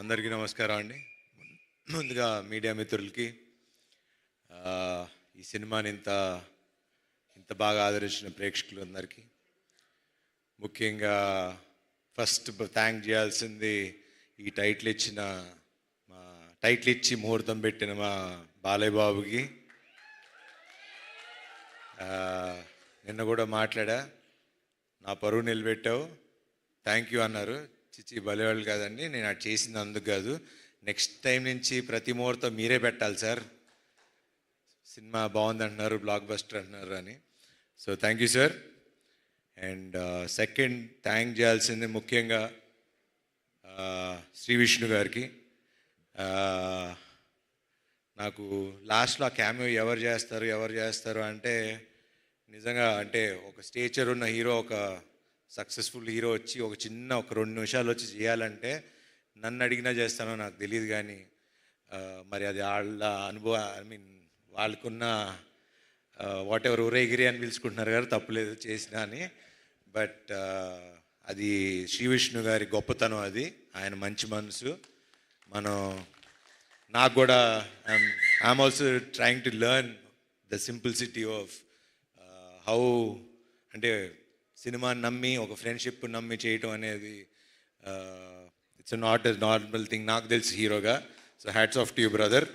అందరికీ నమస్కారం అండి. ముందుగా మీడియా మిత్రులకి ఈ సినిమాని ఇంత ఇంత బాగా ఆదరించిన ప్రేక్షకులందరికీ ముఖ్యంగా ఫస్ట్ థ్యాంక్ చేయాల్సింది ఈ టైటిల్ ఇచ్చి ముహూర్తం పెట్టిన మా బాలయ్య బాబుకి. నిన్న కూడా మాట్లాడా, నా పరువు నిలబెట్టావు, థ్యాంక్ యూ అన్నారు. చిచ్చి బలేవాళ్ళు కాదండి, నేను అది చేసింది అందుకు కాదు, నెక్స్ట్ టైం నుంచి ప్రతి ముహూర్తం మీరే పెట్టాలి సార్, సినిమా బాగుంది అంటున్నారు, బ్లాక్ బస్టర్ అంటున్నారు అని. So thank you sir. And second thank చేయాల్సింది ముఖ్యంగా శ్రీ విష్ణు గారికి. నాకు లాస్ట్లో ఆ క్యామియో ఎవరు చేస్తారు అంటే నిజంగా అంటే ఒక స్టేచర్ ఉన్న హీరో, ఒక సక్సెస్ఫుల్ హీరో వచ్చి ఒక 2 నిమిషాలు వచ్చి చేయాలంటే నన్ను అడిగినా చేస్తానో నాకు తెలియదు, కానీ మరి అది వాళ్ళ అనుభవం, వాళ్ళకున్న వాట్ ఎవర్ ఊరేగిరి అని పిలుచుకుంటున్నారు కదా, తప్పులేదు చేసినా అని. బట్ అది శ్రీ విష్ణు గారి గొప్పతనం, అది ఆయన మంచి మనసు. నాకు కూడా I'm also trying to learn the simplicity of how, అంటే సినిమాని నమ్మి, ఒక ఫ్రెండ్షిప్ నమ్మి చేయటం అనేది it's not a normal thing నాకు తెలిసి హీరోగా. So hats off to you brother.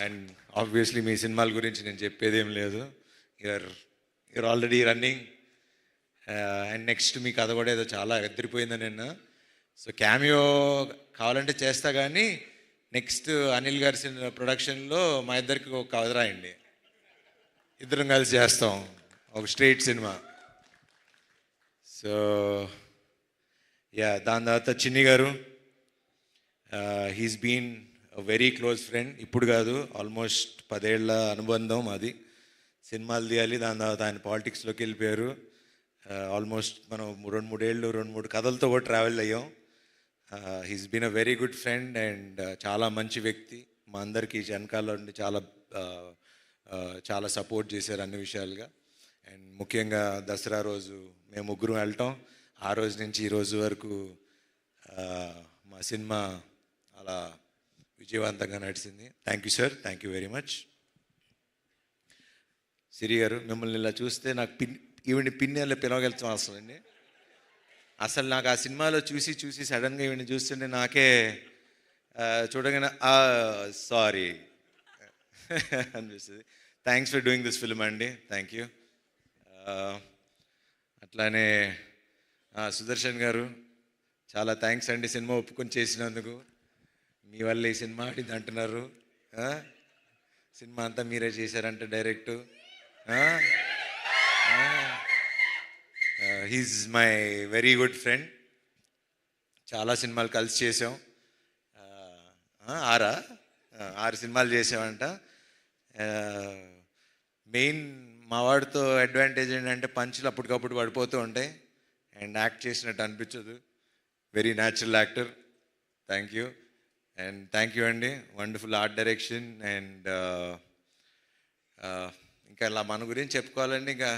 And obviously మీ సినిమాల గురించి నేను చెప్పేదేం లేదు, you're already running. And next మీ కథ కూడా ఏదో చాలా ఎదిరిపోయిందని నిన్న. సో క్యామియో కావాలంటే చేస్తా, కానీ నెక్స్ట్ అనిల్ గారి ప్రొడక్షన్లో మా ఇద్దరికి ఒక కథ రాయండి, ఇద్దరం కలిసి చేస్తాం ఒక స్ట్రైట్ సినిమా. సో దాని తర్వాత చిన్ని గారు, he's been very close friend. ఇప్పుడు కాదు, ఆల్మోస్ట్ 10 ఏళ్ల అనుబంధం అది. సినిమాలు తీయాలి, దాని తర్వాత ఆయన పాలిటిక్స్లోకి వెళ్ళిపోయారు. ఆల్మోస్ట్ మనం 2-3 కథలతో కూడా ట్రావెల్ అయ్యాం. He's been a very good friend and చాలా మంచి వ్యక్తి. మా అందరికీ వెనకాల నుండి చాలా సపోర్ట్ చేశారు అన్ని విషయాలుగా. అండ్ ముఖ్యంగా దసరా రోజు మేము ముగ్గురం వెళ్ళటం, ఆ రోజు నుంచి ఈ రోజు వరకు మా సినిమా అలా విజయవంతంగా నడిచింది. Thank you sir, thank you very much. Siri garu, మిమ్మల్ని ఇలా చూస్తే నాకు ఈవిని పిన్నెల్లో పిలవగలుగుతాం అసలు అండి. అసలు నాకు ఆ సినిమాలో చూసి సడన్గా ఈవిని చూస్తుంటే నాకే చూడగానే సారీ అనిపిస్తుంది. Thanks for doing this film అండి, థ్యాంక్ యూ. అట్లానే సుదర్శన్ గారు, చాలా థ్యాంక్స్ అండి సినిమా ఒప్పుకొని చేసినందుకు. మీ వల్ల ఈ సినిమా ఆడింది అంటున్నారు, సినిమా అంతా మీరే చేశారంట direct. He's my very good friend, చాలా సినిమాలు కలిసి చేసాం. 6 సినిమాలు చేసామంట. మెయిన్ మా వాడితో అడ్వాంటేజ్ ఏంటంటే పంచులు అప్పటికప్పుడు పడిపోతూ ఉంటాయి అండ్ యాక్ట్ చేసినట్టు అనిపించదు. Very natural actor, thank you. And thank you అండి, వండర్ఫుల్ ఆర్ట్ డైరెక్షన్. అండ్ ఇంకా ఇలా మన గురించి చెప్పుకోవాలండి, ఇంకా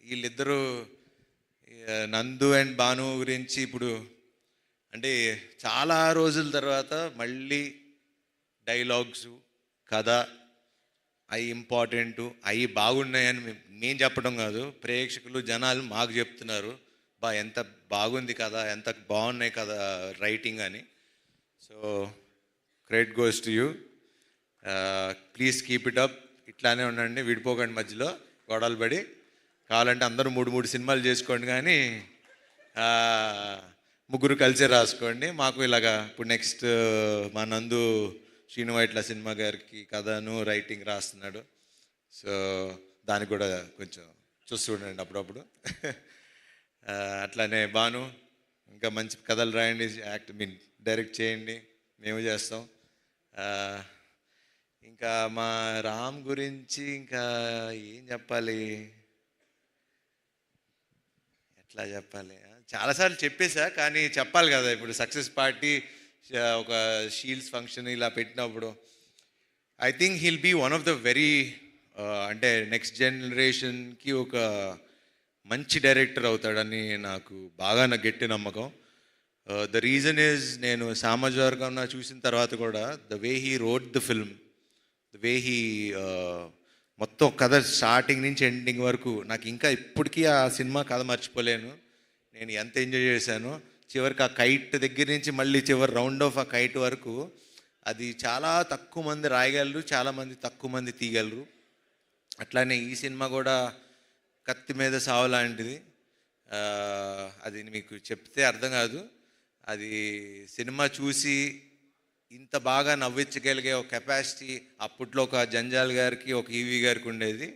వీళ్ళిద్దరూ నందు అండ్ భాను గురించి ఇప్పుడు అంటే చాలా రోజుల తర్వాత మళ్ళీ డైలాగ్స్, కథ అవి ఇంపార్టెంటు, అవి బాగున్నాయని మేము చెప్పడం కాదు, ప్రేక్షకులు జనాలు మాకు చెప్తున్నారు, ఎంత బాగుంది కదా, ఎంత బాగున్నాయి కదా రైటింగ్ అని. So credit goes to you. Please keep it up, ఇట్లానే ఉండండి, విడిపోకండి మధ్యలో గొడవలు పడి. కావాలంటే అందరూ 3 సినిమాలు చేసుకోండి, కానీ ముగ్గురు కలిసే రాసుకోండి. మాకు ఇలాగా ఇప్పుడు నెక్స్ట్ మా నందు శ్రీను వైట్ల సినిమా గారికి కథను రైటింగ్ రాస్తున్నాడు. సో దానికి కూడా కొంచెం చూస్తూ ఉండండి అప్పుడప్పుడు. అట్లానే భాను, ఇంకా మంచి కథలు రాయండి, డైరెక్ట్ చేయండి, మేము చేస్తాం. ఇంకా మా రామ్ గురించి ఇంకా ఏం చెప్పాలి, ఎట్లా చెప్పాలి, చాలాసార్లు చెప్పేశా, కానీ చెప్పాలి కదా. ఇప్పుడు సక్సెస్ పార్టీ ఒక షీల్డ్స్ ఫంక్షన్ ఇలా పెట్టినప్పుడు I think he'll be one of the very అంటే నెక్స్ట్ జనరేషన్కి ఒక మంచి డైరెక్టర్ అవుతాడని నాకు గట్టి నమ్మకం. ద రీజన్ ఈజ్ నేను సామాజిక వర్గం చూసిన తర్వాత కూడా the way he wrote the film, the way he మొత్తం కథ స్టార్టింగ్ నుంచి ఎండింగ్ వరకు నాకు ఇంకా ఇప్పటికీ ఆ సినిమా కథ మర్చిపోలేను. నేను ఎంత ఎంజాయ్ చేశానో. చివరికి ఆ కైట్ దగ్గర నుంచి మళ్ళీ చివరి రౌండ్ ఆఫ్ ఆ కైట్ వరకు అది చాలా తక్కువ మంది రాయగలరు, చాలామంది తక్కువ మంది తీయగలరు. అట్లానే ఈ సినిమా కూడా కత్తి మీద సావు లాంటిది. అది మీకు చెప్తే అర్థం కాదు. అది సినిమా చూసి ఇంత బాగా నవ్వించగలిగే ఒక కెపాసిటీ అప్పట్లో ఒక జంజాల్ గారికి, ఒక ఈవీ గారికి ఉండేది.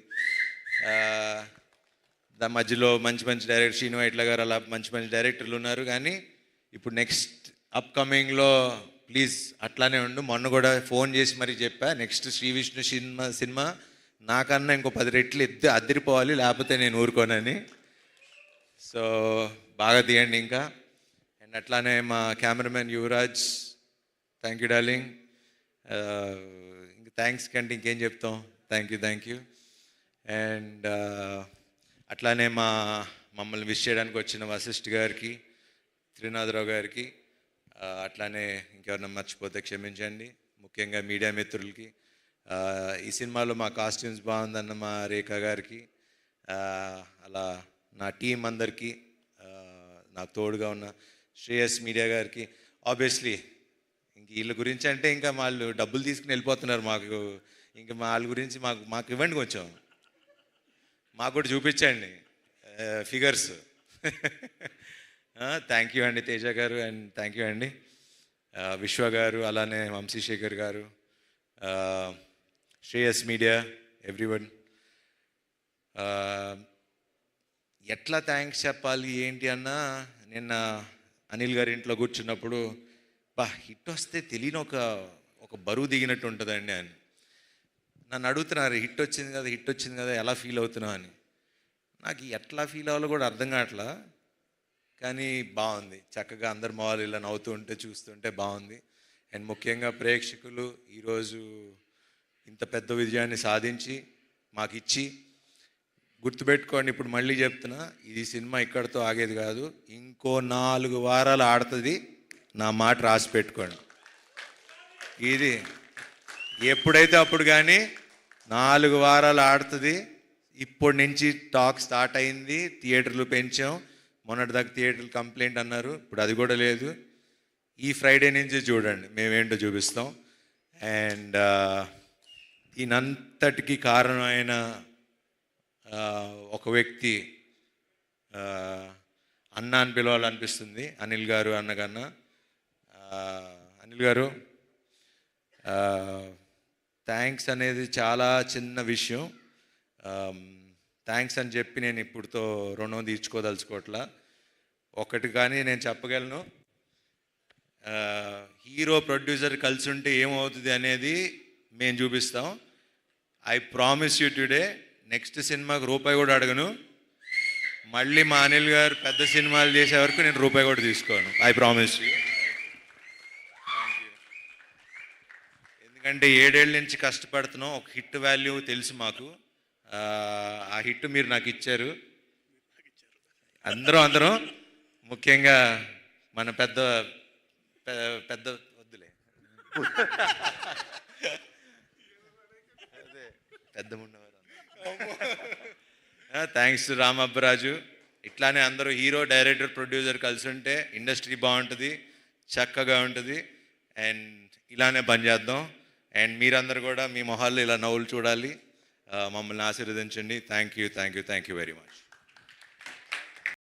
దాని మధ్యలో మంచి మంచి డైరెక్టర్ శ్రీను వైట్ల గారు, అలా మంచి మంచి డైరెక్టర్లు ఉన్నారు. కానీ ఇప్పుడు నెక్స్ట్ అప్కమింగ్లో ప్లీజ్ అట్లానే ఉండు. మొన్న కూడా ఫోన్ చేసి మరీ చెప్పా, నెక్స్ట్ శ్రీ విష్ణు సినిమా నాకన్నా ఇంకో 10 రెట్లు అద్దరిపోవాలి, లేకపోతే నేను ఊరుకోనని. సో బాగా తీయండి ఇంకా. అండ్ అట్లానే మా cameraman Yuvraj, thank you darling. ఇంక థ్యాంక్స్ కంటే ఇంకేం చెప్తాం. Thank you. అండ్ అట్లానే మమ్మల్ని విష్ చేయడానికి వచ్చిన వశిష్ఠ్ గారికి, త్రినాథరావు గారికి, అట్లానే ఇంకెవరన్నా మర్చిపోతే క్షమించండి. ముఖ్యంగా మీడియా మిత్రులకి, ఈ సినిమాలో మా కాస్ట్యూమ్స్ బాగుందన్న మా రేఖ గారికి, అలా నా టీం అందరికీ, నాకు తోడుగా ఉన్న శ్రేయస్ మీడియా గారికి. ఆబ్వియస్లీ ఇంక వీళ్ళ గురించి అంటే ఇంకా వాళ్ళు డబ్బులు తీసుకుని వెళ్ళిపోతున్నారు. మాకు ఇంకా వాళ్ళ గురించి మాకు ఇవ్వండి, కొంచెం మాకు కూడా చూపించండి ఫిగర్స్. థ్యాంక్ యూ అండి తేజ గారు, అండ్ థ్యాంక్ యూ అండి విశ్వ గారు, అలానే వంశీశేఖర్ గారు, శ్రేయస్ మీడియా, ఎవ్రీవన్. ఎట్లా థ్యాంక్స్ చెప్పాలి ఏంటి అన్నా, నిన్న అనిల్ గారి ఇంట్లో కూర్చున్నప్పుడు హిట్ వస్తే తెలియని ఒక బరువు దిగినట్టు ఉంటుందండి అని నన్ను అడుగుతున్నారు. హిట్ వచ్చింది కదా ఎలా ఫీల్ అవుతున్నావు అని. నాకు ఎట్లా ఫీల్ అవ్వాలో కూడా అర్థం కావట్లా. కానీ బాగుంది, చక్కగా అందరు మొహాలు ఇలా నవ్వుతూ ఉంటే చూస్తుంటే బాగుంది. అండ్ ముఖ్యంగా ప్రేక్షకులు ఈరోజు ఇంత పెద్ద విజయాన్ని సాధించి మాకు ఇచ్చి, గుర్తుపెట్టుకోండి, ఇప్పుడు మళ్ళీ చెప్తున్నా, ఈ సినిమా ఇక్కడితో ఆగేది కాదు, ఇంకో 4 వారాలు ఆడుతుంది. నా మాట రాసి పెట్టుకోండి. ఇది ఎప్పుడైతే అప్పుడు కానీ 4 వారాలు ఆడుతుంది. ఇప్పటి నుంచి టాక్ స్టార్ట్ అయింది, థియేటర్లు పెంచాం. మొన్నటిదాకా థియేటర్లు కంప్లైంట్ అన్నారు, ఇప్పుడు అది కూడా లేదు. ఈ ఫ్రైడే నుంచి చూడండి మేమేంటో చూపిస్తాం. అండ్ దీనంతటికి కారణమైన ఒక వ్యక్తి అన్న అని పిలవాలనిపిస్తుంది, అనిల్ గారు. అన్నకన్నా అనిల్ గారు, థ్యాంక్స్ అనేది చాలా చిన్న విషయం. థ్యాంక్స్ అని చెప్పి నేను ఇప్పుడుతో రుణం తీర్చుకోదలుచుకోవట్లా. ఒకటి కానీ నేను చెప్పగలను, హీరో ప్రొడ్యూసర్ కలిసి ఉంటే ఏమవుతుంది అనేది మేము చూపిస్తాం. I promise you today, next సినిమాకి రూపాయి కూడా అడగను. మళ్ళీ మా అనిల్ గారు పెద్ద సినిమాలు చేసే వరకు నేను రూపాయి కూడా తీసుకోను. I promise you. ఎందుకంటే 7 ఏళ్ళ నుంచి కష్టపడుతున్నాం. ఒక హిట్ వాల్యూ తెలుసు మాకు. ఆ హిట్ మీరు నాకు ఇచ్చారు. అందరం ముఖ్యంగా మన పెద్ద వద్దులే, అదే పెద్ద ఉన్నవారు. Thanks to Ram Abbaraju. ఇట్లానే అందరూ హీరో, డైరెక్టర్, ప్రొడ్యూసర్ కలిసి ఉంటే ఇండస్ట్రీ బాగుంటుంది, చక్కగా ఉంటుంది. అండ్ ఇలానే పనిచేద్దాం. అండ్ మీరందరూ కూడా మీ మొహాల్లో ఇలా నవ్వులు చూడాలి. మమ్మల్ని ఆశీర్వదించండి. Thank you very much.